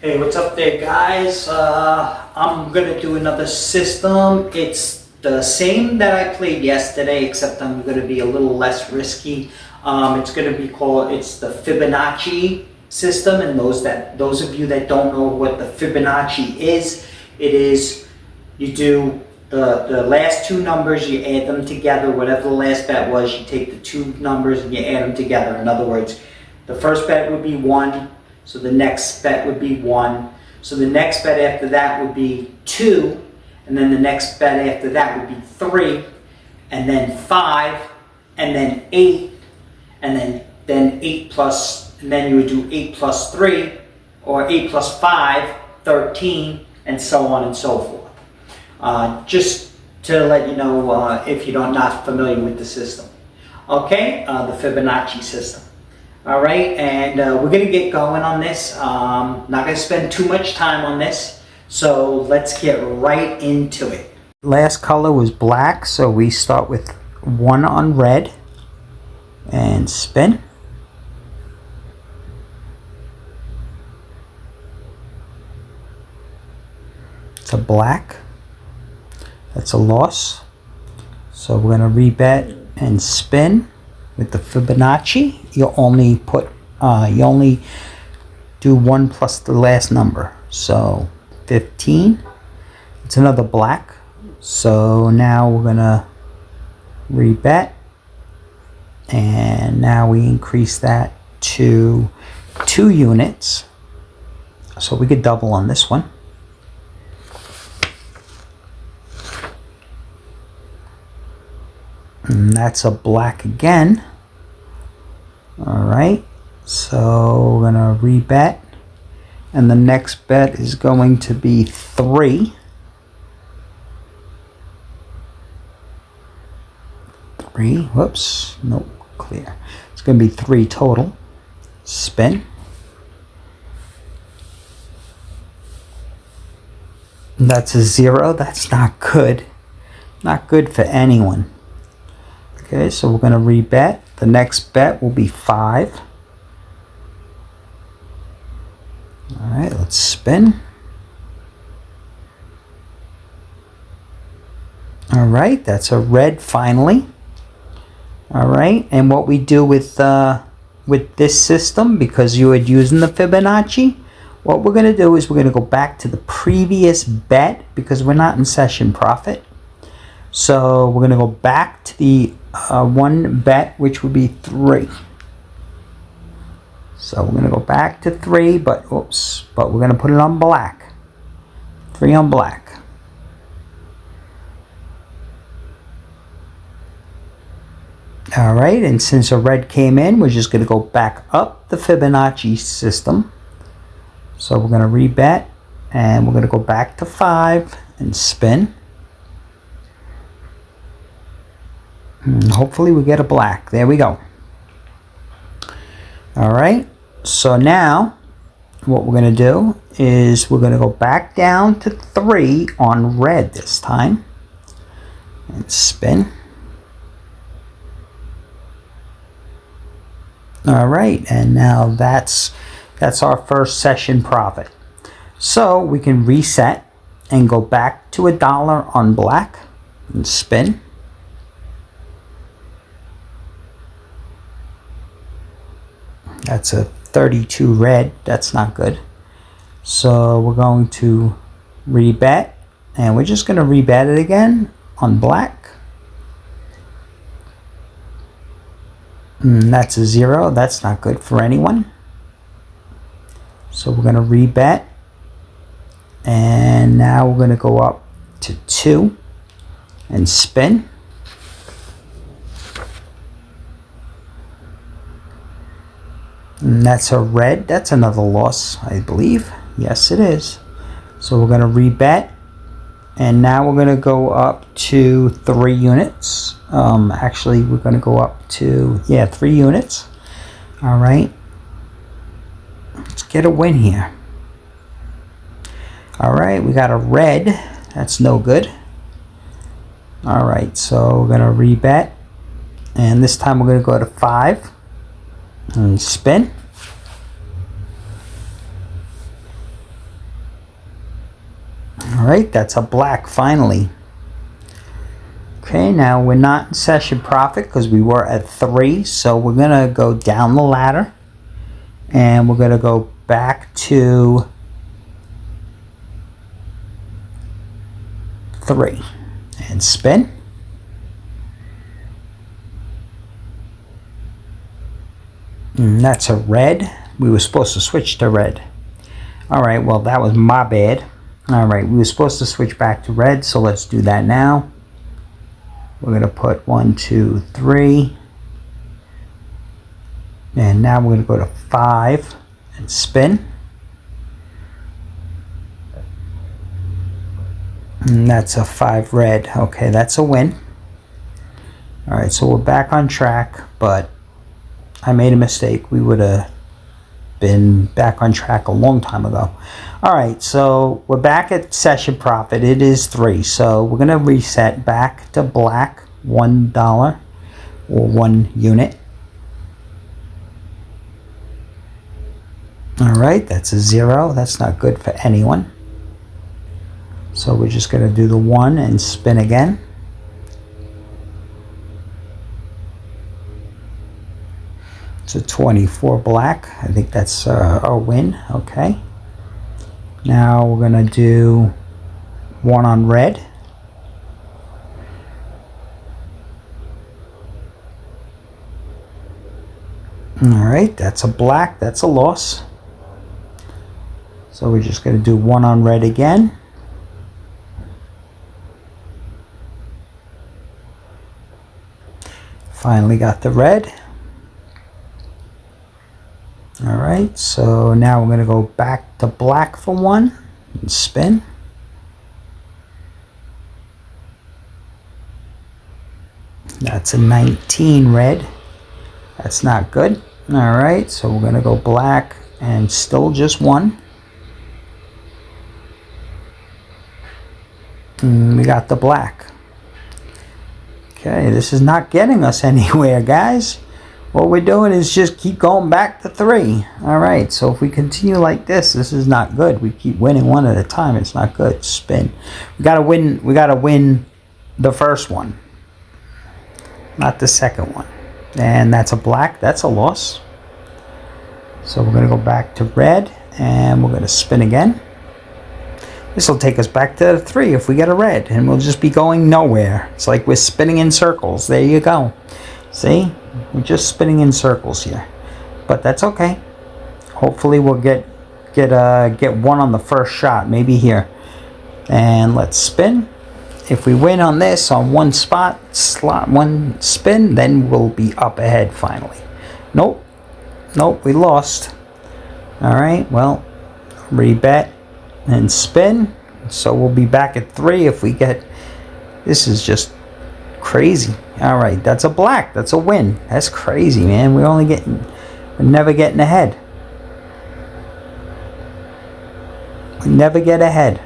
Hey, what's up there, guys? I'm gonna do another system. It's the same that I played yesterday, except I'm gonna be a little less risky. It's the Fibonacci system, and those of you that don't know what the Fibonacci is, it is you do the last two numbers, you add them together. Whatever the last bet was, you take the two numbers and you add them together. In other words, the first bet would be 1. So the next bet would be 1. So the next bet after that would be 2. And then the next bet after that would be 3. And then 5. And then 8. And then 8 plus, and then you would do 8 plus 3. Or 8 plus 5, 13. And so on and so forth. Just to let you know if you're not familiar with the system. Okay, the Fibonacci system. All right, and we're going to get going on this. Not going to spend too much time on this, so let's get right into it. Last color was black, so we start with 1 on red and spin. It's a black. That's a loss. So we're going to rebet and spin. With the Fibonacci, you only do 1 plus the last number. So 15. It's another black. So now we're gonna rebet, and now we increase that to 2 units. So we could double on this one. And that's a black again. All right, so we're gonna rebet, and the next bet is going to be 3. 3, whoops, nope, clear. It's gonna be 3 total. Spin. And that's a 0. That's not good. Not good for anyone. Okay, so we're going to rebet. The next bet will be 5. All right, let's spin. All right, that's a red finally. All right, and what we do with this system, because you had using the Fibonacci, what we're going to do is we're going to go back to the previous bet because we're not in session profit. So we're going to go back to the one bet, which would be 3. So we're going to go back to 3, but we're going to put it on black. 3 on black. All right, and since a red came in, we're just going to go back up the Fibonacci system. So we're going to rebet, and we're going to go back to 5 and spin. Hopefully we get a black. There we go. All right, so now what we're going to do is we're going to go back down to 3 on red this time and spin. All right, and now that's our first session profit. So we can reset and go back to $1 on black and spin. That's a 32 red. That's not good. So we're going to rebet, and we're just going to rebet it again on black. That's a 0. That's not good for anyone. So we're going to rebet, and now we're going to go up to 2 and spin. And that's a red. That's another loss, I believe. Yes, it is. So we're going to rebet. And now we're going to go up to 3 units. Actually, we're going to go up to, 3 units. All right. Let's get a win here. All right, we got a red. That's no good. All right, so we're going to rebet. And this time we're going to go to 5. And spin. All right, that's a black finally. Okay, now we're not in session profit because we were at 3, so we're gonna go down the ladder and we're gonna go back to 3 and spin. And that's a red. We were supposed to switch to red. All right, well, that was my bad. All right, we were supposed to switch back to red, so let's do that now. We're going to put 1, 2, 3. And now we're going to go to 5 and spin. And that's a 5 red. Okay, that's a win. All right, so we're back on track, but I made a mistake. We would have been back on track a long time ago. All right, so we're back at session profit. It is 3, so we're gonna reset back to black, $1 or 1 unit. All right, that's a 0. That's not good for anyone. So we're just gonna do the 1 and spin again. It's a 24 black. I think that's our win. Okay. Now we're going to do 1 on red. All right. That's a black. That's a loss. So we're just going to do 1 on red again. Finally got the red. All right, so now we're going to go back to black for 1 and spin. That's a 19 red. That's not good. All right, so we're going to go black and still just 1. And we got the black. Okay, this is not getting us anywhere, guys. What we're doing is just keep going back to 3. All right, so if we continue like this, this is not good. We keep winning one at a time. It's not good. Spin. We gotta win. We gotta win the first one, not the second one. And that's a black. That's a loss. So we're gonna go back to red, and we're gonna spin again. This will take us back to 3 if we get a red, and we'll just be going nowhere. It's like we're spinning in circles. There you go. See? We're just spinning in circles here, but that's okay. Hopefully we'll get 1 on the first shot, maybe here. And let's spin. If we win on this on 1 slot 1 spin, then we'll be up ahead finally. Nope, we lost. All right, well, rebet and spin. So we'll be back at 3 if we get. This is just crazy. All right, that's a black. That's a win. That's crazy, man. We're never getting ahead. We never get ahead.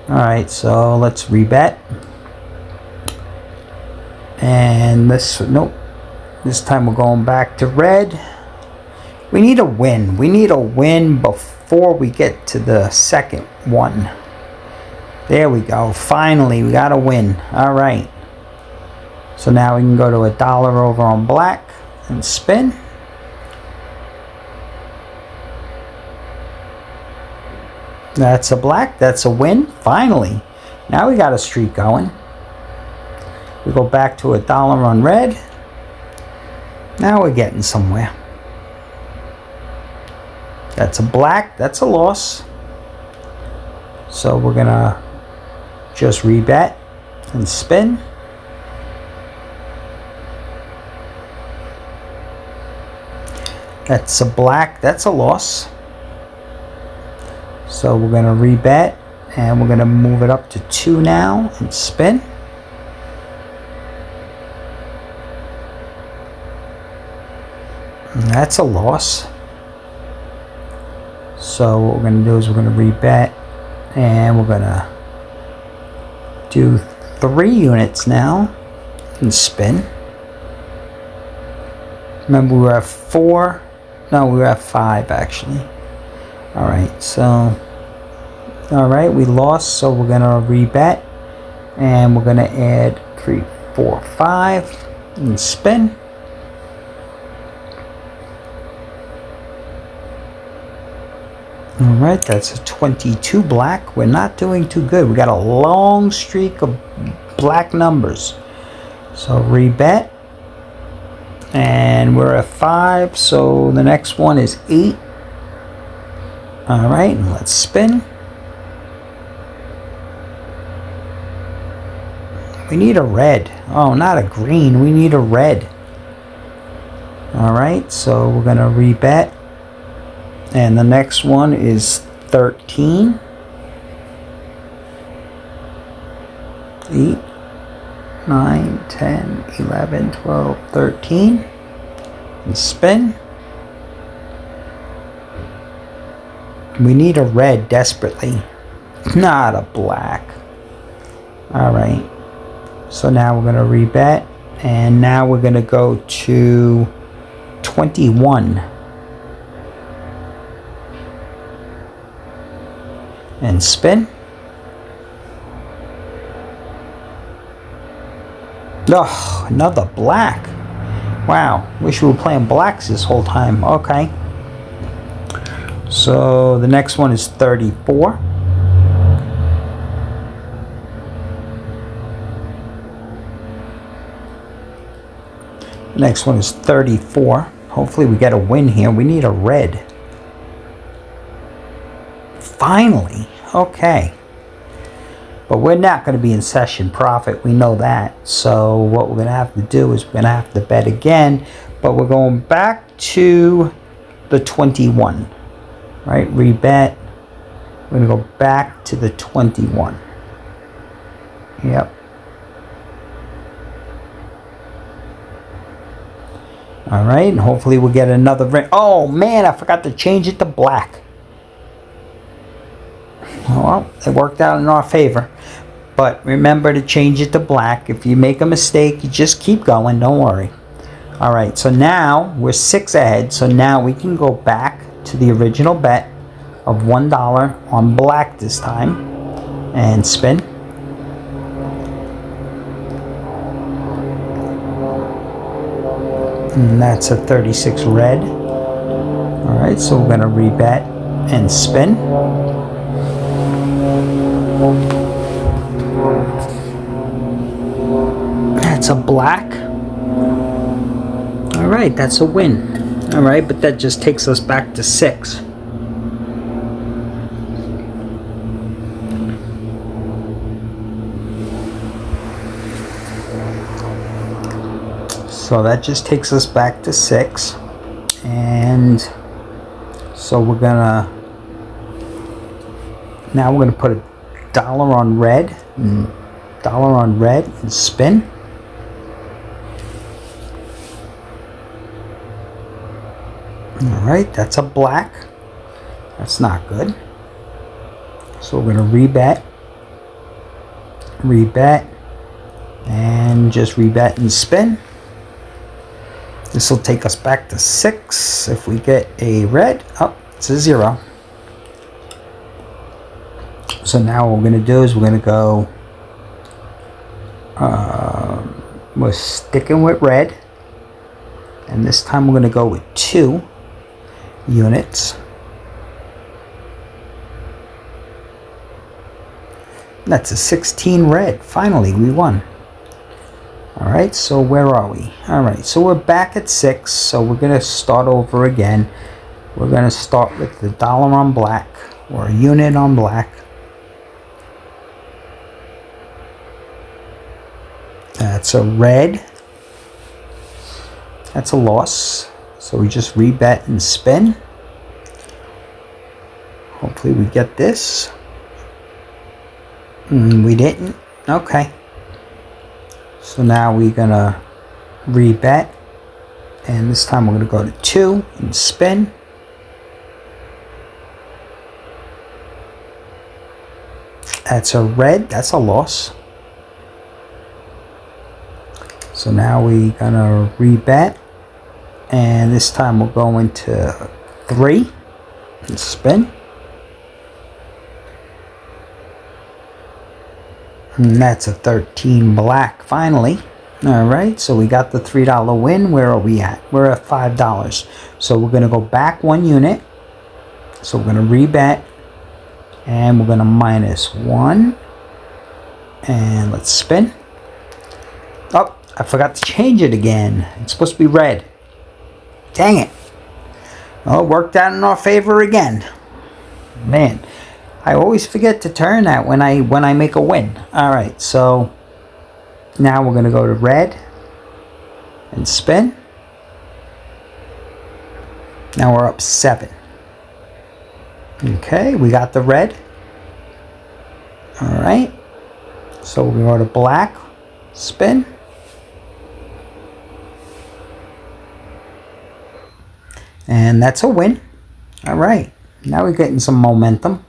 All right, so let's rebet. And this time we're going back to red. We need a win. We need a win before we get to the second one. There we go. Finally, we got a win. All right. So now we can go to $1 over on black and spin. That's a black. That's a win. Finally. Now we got a streak going. We go back to $1 on red. Now we're getting somewhere. That's a black. That's a loss. So we're going to just rebet and spin. That's a black. That's a loss. So we're going to rebet, and we're going to move it up to 2 now and spin. And that's a loss. So what we're going to do is we're going to rebet, and we're going to do 3 units now and spin. Remember, we were at 4. No, we were at 5 actually. All right, so All right, we lost, so we're gonna rebet, and we're gonna add 3, 4, 5, and spin. All right, that's a 22 black. We're not doing too good. We got a long streak of black numbers. So rebet, and we're at 5. So the next one is 8. All right, and let's spin. We need a red. Oh, not a green. We need a red. All right, so we're gonna rebet. And the next one is 13. 8, 9, 10, 11, 12, 13. And spin. We need a red desperately. Not a black. All right. So now we're going to rebet. And now we're going to go to 21. And spin. Oh, another black. Wow, wish we were playing blacks this whole time. Okay. So the next one is 34. The next one is 34. Hopefully we get a win here. We need a red. Finally, okay. But we're not going to be in session profit. We know that. So what we're going to have to do is we're going to have to bet again. But we're going back to the 21. Right? Rebet. We're going to go back to the 21. Yep. All right. And hopefully we'll get another ring. Oh, man. I forgot to change it to black. Well, it worked out in our favor. But remember to change it to black. If you make a mistake, you just keep going. Don't worry. All right, so now we're 6 ahead. So now we can go back to the original bet of $1 on black this time. And spin. And that's a 36 red. All right, so we're going to rebet and spin. That's a black. All right, that's a win. All right, but that just takes us back to 6. So that just takes us back to 6. And so we're gonna, now we're gonna put $1 on red, $1 on red, and spin. All right, that's a black. That's not good. So we're gonna rebet, and just rebet and spin. This will take us back to 6. If we get a red, oh, it's a 0. So now what we're going to do is we're going to go, we're sticking with red. And this time we're going to go with 2 units. That's a 16 red. Finally, we won. All right, so where are we? All right, so we're back at 6. So we're going to start over again. We're going to start with the $1 on black, or a unit on black. That's a red. That's a loss. So we just rebet and spin. Hopefully we get this. We didn't. Okay. So now we're going to rebet. And this time we're going to go to 2 and spin. That's a red. That's a loss. So now we're going to rebet. And this time we'll go into 3 and spin. And that's a 13 black finally. All right, so we got the $3 win. Where are we at? We're at $5. So we're going to go back 1 unit. So we're going to rebet. And we're going to -1. And let's spin. Oh, I forgot to change it again. It's supposed to be red. Dang it. Oh, it worked out in our favor again. Man, I always forget to turn that when I make a win. All right, so now we're going to go to red and spin. Now we're up 7. Okay, we got the red. All right, so we're going to go to black, spin. And that's a win. All right, now we're getting some momentum.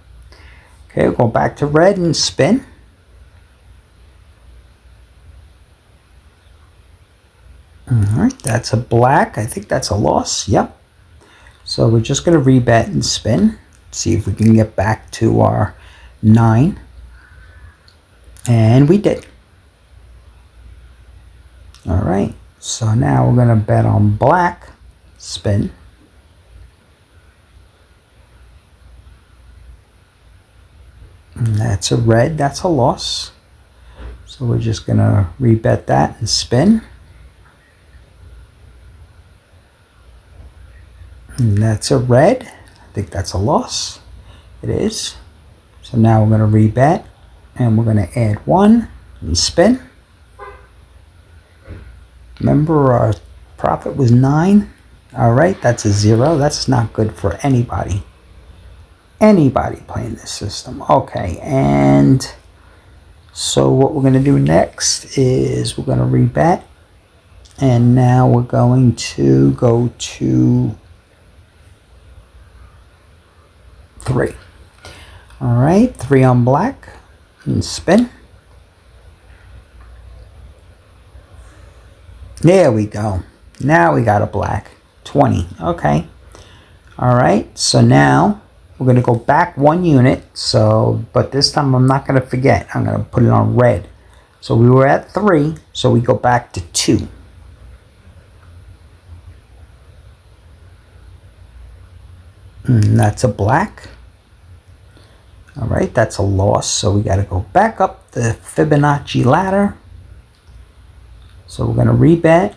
Okay, we'll go back to red and spin. All right, that's a black. I think that's a loss. Yep. So we're just going to rebet and spin. See if we can get back to our 9. And we did. All right, so now we're going to bet on black, spin. And that's a red, that's a loss. So we're just going to rebet that and spin. And that's a red. I think that's a loss. It is. So now we're going to rebet. And we're going to add 1 and spin. Remember our profit was 9. All right, that's a 0. That's not good for anybody. Anybody playing this system. Okay, and so what we're going to do next is we're going to rebet. And now we're going to go to 3. All right, 3 on black and spin. There we go. Now we got a black. 20. Okay. All right, so now we're going to go back 1 unit. So, but this time I'm not going to forget. I'm going to put it on red. So we were at 3, so we go back to 2. And that's a black. All right, that's a loss. So we got to go back up the Fibonacci ladder. So we're going to rebet.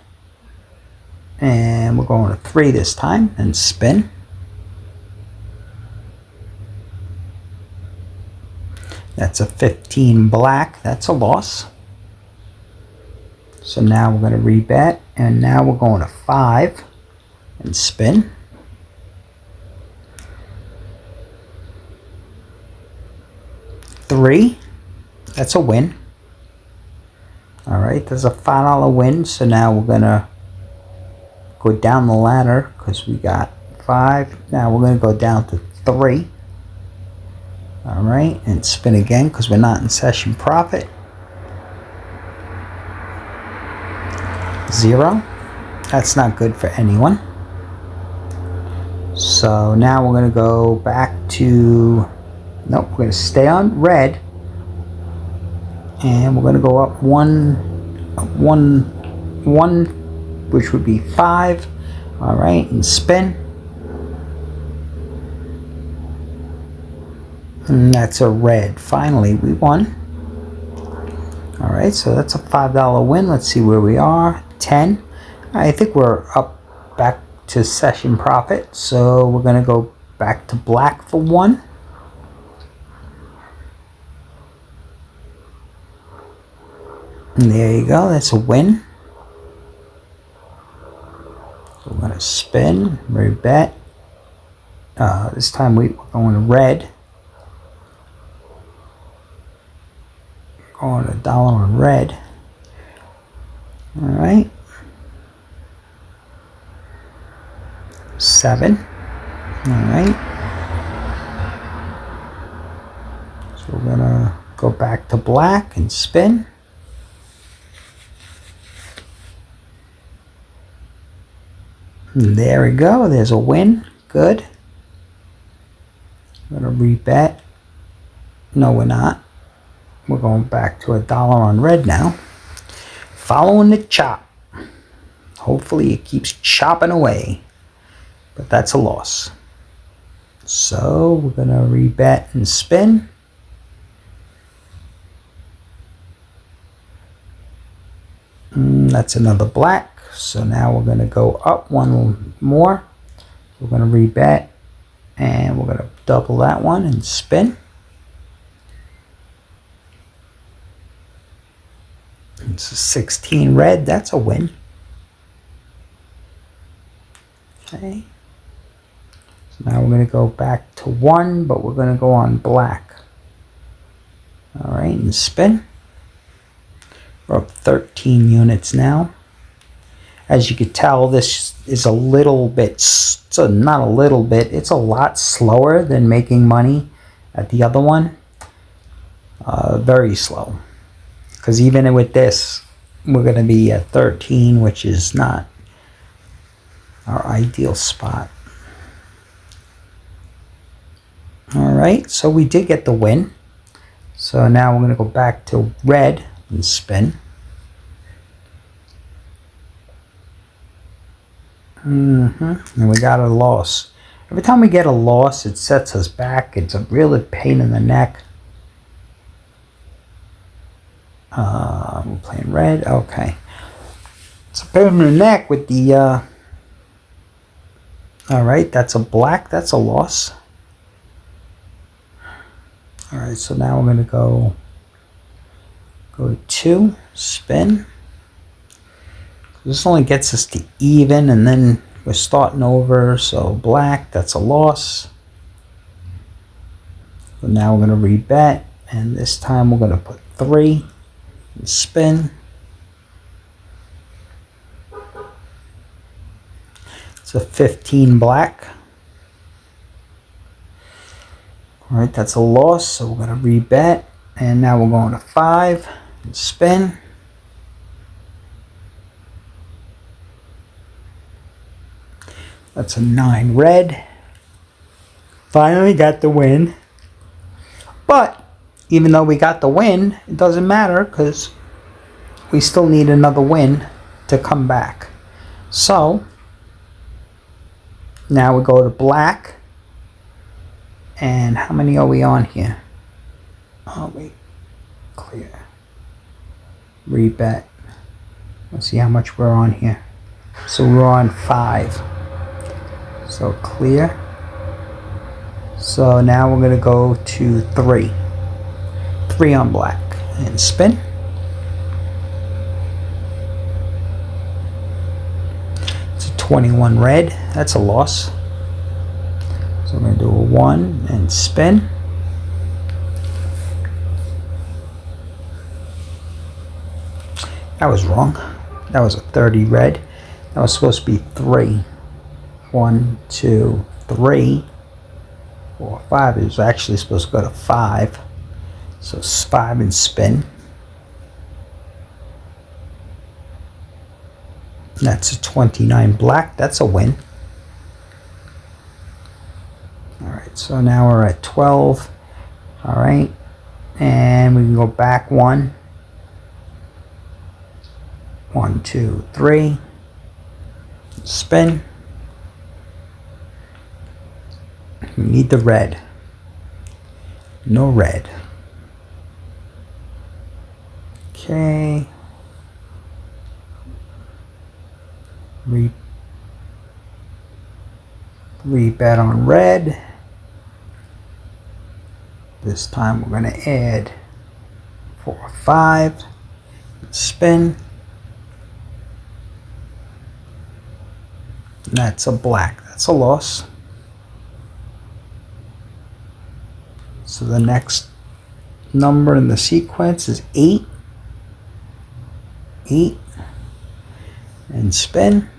And we're going to 3 this time and spin. That's a 15 black. That's a loss. So now we're going to rebet. And now we're going to 5 and spin. $3. That's a win. All right, there's a $5 win. So now we're going to go down the ladder because we got 5. Now we're going to go down to 3. All right, and spin again because we're not in session profit. 0. That's not good for anyone. So now we're going to go back to, nope, we're going to stay on red. And we're going to go up 1, which would be 5. All right, and spin. And that's a red. Finally, we won. All right, so that's a $5 win. Let's see where we are. 10. I think we're up back to session profit. So we're going to go back to black for 1. And there you go. That's a win. So we're going to spin, rebet. This time we're going to red. Going $1 on red. All right. 7. All right. So we're going to go back to black and spin. And there we go. There's a win. Good. I'm going to rebet. No, we're not. We're going back to $1 on red now. Following the chop. Hopefully it keeps chopping away. But that's a loss. So we're going to rebet and spin. That's another black. So now we're going to go up one more. We're going to rebet. And we're going to double that one and spin. It's a 16 red. That's a win. Okay. So now we're going to go back to 1, but we're going to go on black. All right, and spin. We're up 13 units now. As you can tell, this is a little bit, so not a little bit, it's a lot slower than making money at the other one. Very slow. Because even with this, we're going to be at 13, which is not our ideal spot. All right, so we did get the win. So now we're going to go back to red and spin. And we got a loss. Every time we get a loss, it sets us back. It's a really pain in the neck. We're playing red. Okay. It's a pain in the neck with the... Alright, that's a black. That's a loss. Alright, so now we're going to go to 2, spin. This only gets us to even, and then we're starting over. So black, that's a loss. So now we're going to rebet, and this time we're going to put 3 and spin. It's a 15 black. All right, that's a loss, so we're going to rebet, and now we're going to 5 and spin. That's a 9 red. Finally got the win. But even though we got the win, it doesn't matter because we still need another win to come back. So now we go to black. And how many are we on here? Oh, wait. Clear. Rebet. Let's see how much we're on here. So we're on 5. So clear. So now we're going to go to 3. 3 on black. And spin. It's a 21 red. That's a loss. So I'm going to do a 1 and spin. That was wrong. That was a 30 red. That was supposed to be 3. 1, 2, 3, 4, 5. It was actually supposed to go to 5. So 5 and spin. That's a 29 black. That's a win. Alright, so now we're at 12. Alright. And we can go back 1. 1, 2, 3. Spin. We need the red. No red. Okay. Rebet on red. This time we're going to add 4 or 5. Spin. And that's a black. That's a loss. So the next number in the sequence is 8. 8. And spin.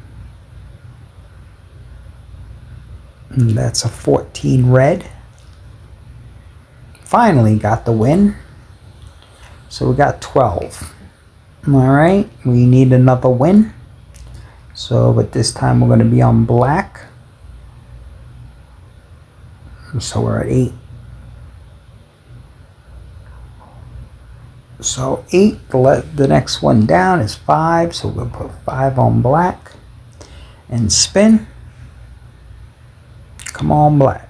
And that's a 14 red. Finally got the win. So we got 12. Alright, we need another win. So, but this time we're going to be on black. So we're at 8. So 8, the next one down is 5, so we'll put 5 on black and spin. Come on, black.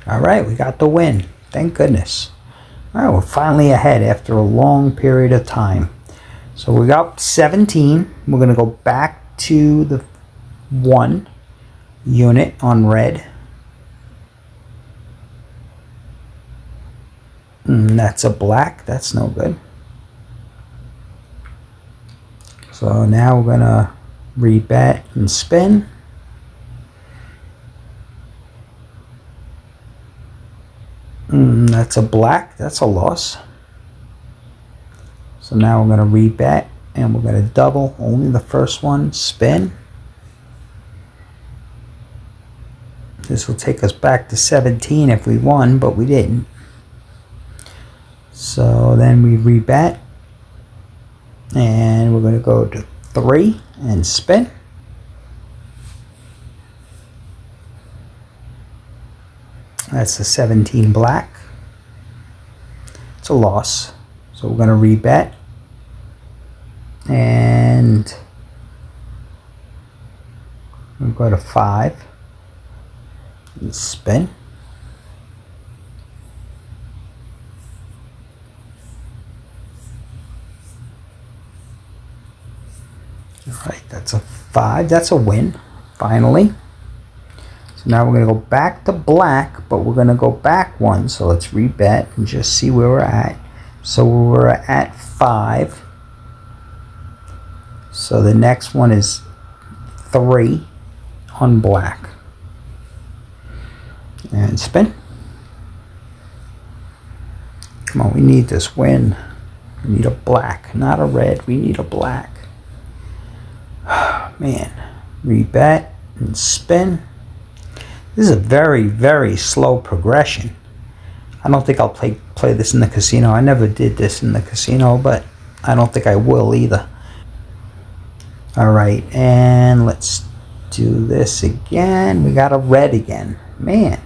All right, we got the win. Thank goodness. All right, we're finally ahead after a long period of time. So we got 17. We're going to go back to the 1 unit on red. That's a black. That's no good. So now we're going to rebet and spin. That's a black. That's a loss. So now we're going to rebet and we're going to double only the first one. Spin. This will take us back to 17 if we won, but we didn't. So then we rebet and we're going to go to 3 and spin. That's a 17 black. It's a loss. So we're going to rebet and we'll go to 5 and spin. Alright, that's a 5. That's a win, finally. So now we're going to go back to black, but we're going to go back 1. So let's rebet and just see where we're at. So we're at 5. So the next one is 3 on black. And spin. Come on, we need this win. We need a black, not a red. We need a black. Man, rebet and spin. This is a very, very slow progression. I don't think I'll play this in the casino. I never did this in the casino, but I don't think I will either. Alright, and let's do this again. We got a red again. Man.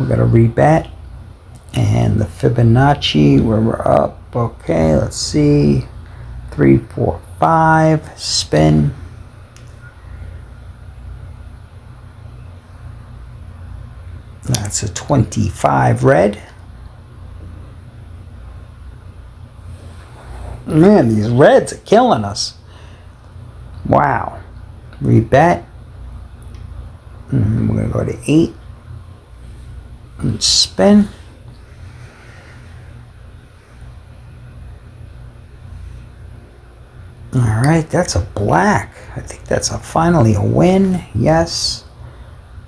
We're going to rebet. And the Fibonacci, where we're up. Okay, let's see. 3, 4, 5. Spin. That's a 25 red. Man, these reds are killing us. Wow. Rebet. And we're going to go to 8. And spin. Alright, that's a black. I think that's finally a win. Yes.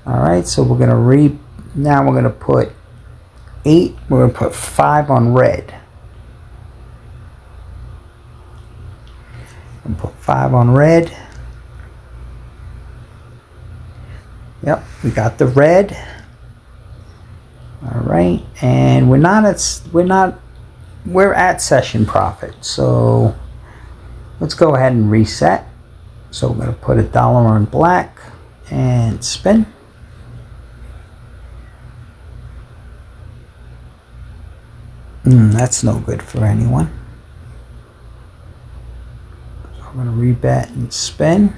Alright, so we're going to now we're going to put 8. We're going to put 5 on red. And put 5 on red. Yep, we got the red. All right, and we're at session profit. So let's go ahead and reset. So we're going to put $1 on black and spin. That's no good for anyone. So I'm going to rebet and spin.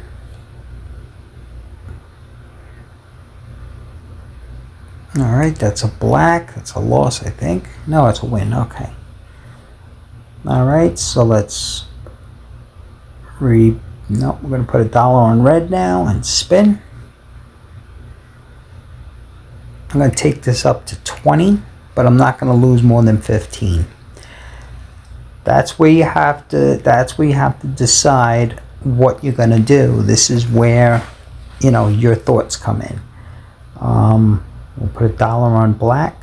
Alright, that's a black. That's a loss, I think. No, it's a win. Okay. Alright, so let's we're going to put $1 on red now and spin. I'm going to take this up to 20, but I'm not going to lose more than 15. That's where you have to decide what you're going to do. This is where, your thoughts come in. We'll put $1 on black.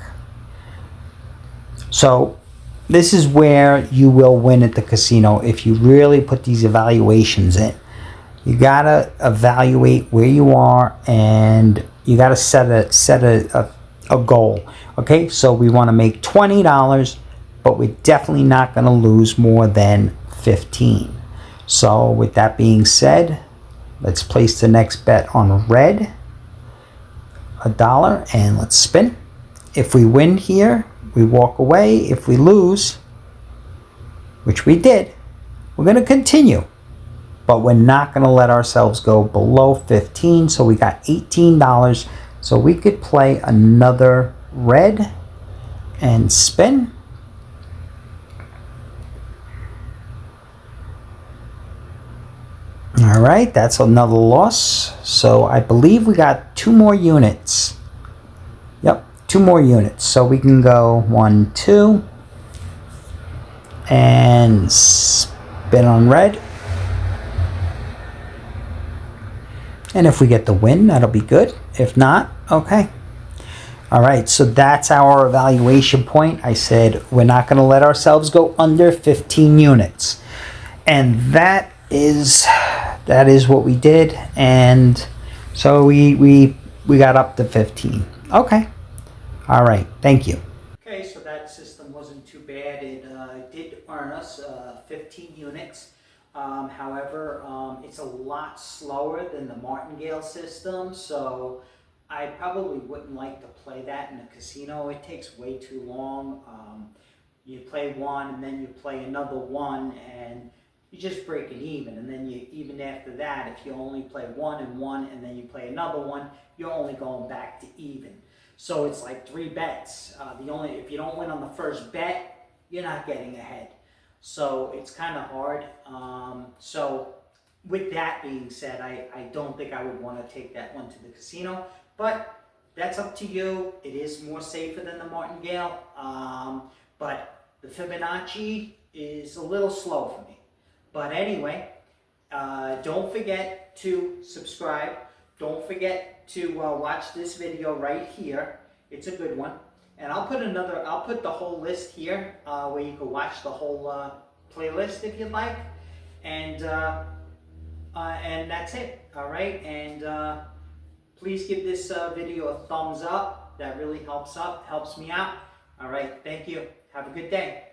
So this is where you will win at the casino if you really put these evaluations in. You gotta evaluate where you are, and you gotta set a goal. Okay, so we want to make $20, but we're definitely not going to lose more than 15. So with that being said, let's place the next bet on red. $1, and let's spin. If we win here, we walk away. If we lose, which we did, we're going to continue. But we're not going to let ourselves go below 15. So we got $18. So we could play another red and spin. All right, that's another loss. So I believe we got 2 more units. Yep, 2 more units. So we can go 1, 2, and spin on red. And if we get the win, that'll be good. If not, okay. All right, so that's our evaluation point. I said we're not going to let ourselves go under 15 units. And that is what we did. And so we got up to 15. Okay. All right, thank you. Okay, so that system wasn't too bad. It did earn us 15 units. However, it's a lot slower than the martingale system, so I probably wouldn't like to play that in a casino. It takes way too long. You play one, and then you play another one, and you just break it even. And then even after that, if you only play one, and then you play another one, you're only going back to even. So it's like 3 bets. If you don't win on the first bet, you're not getting ahead. So it's kind of hard. So with that being said, I don't think I would want to take that one to the casino, but that's up to you. It is more safer than the martingale, but the Fibonacci is a little slow for me. But anyway, don't forget to subscribe. Don't forget to watch this video right here. It's a good one. And I'll put the whole list here where you can watch the whole playlist if you'd like. And that's it. All right. And please give this video a thumbs up. That really helps me out. All right. Thank you. Have a good day.